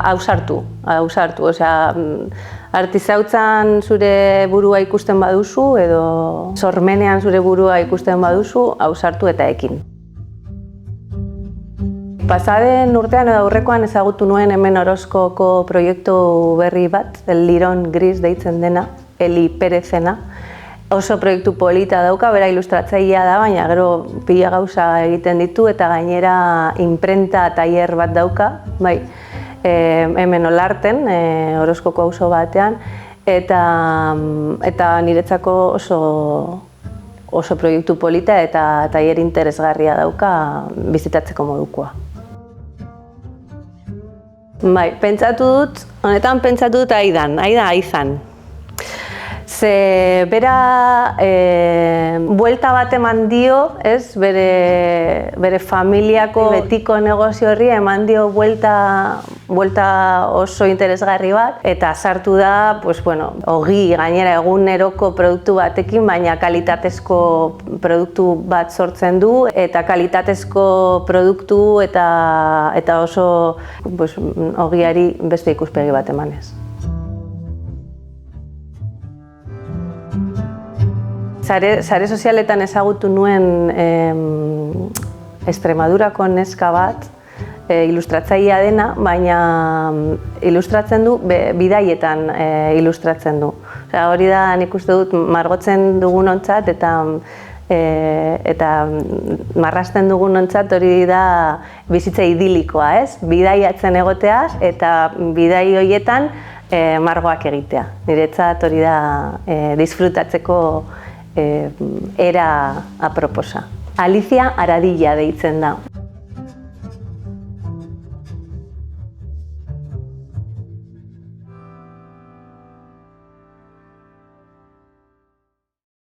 Ausartu, osea, artizautzan zure burua ikusten baduzu edo sormenean zure burua ikusten baduzu, ausartu eta ekin. Pasaden urtean edo aurrekoan ezagutu nuen hemen Orozkoko proiektu berri bat, El Lirón Gris deitzen dena, Eli Perezena. Oso proiektu polita dauka, bera ilustratzailea da, baina gero pila gauza egiten ditu eta gainera inprenta tailer bat dauka, bai, hemen Olarten, Orozkoko auzo batean, eta niretzako oso proiektu polita eta tailer interesgarria dauka bizitatzeko modukoa. Bai, honetan pentsatu dut Aida Aizan. Ze bera buelta bat eman dio, bere familiako betiko negozio horri eman dio buelta oso interesgarri bat eta sartu da, ogi gainera eguneroko produktu batekin, baina kalitatezko produktu bat sortzen du eta kalitatezko produktu eta oso ogiari beste ikuspegi bat emanez. Sare sozialetan ezagutu nuen Extremadurako neska bat, ilustratzailea dena, baina ilustratzen du, bidaietan ilustratzen du. Hori da, nik uste dut, margotzen dugunontzat eta marrasten dugunontzat hori da bizitza idilikoa, ez? Bidaiatzen egotea eta bidai horietan margoak egitea. Niretzat hori da disfrutatzeko era aproposa. Alicia Aradilla deitzen da.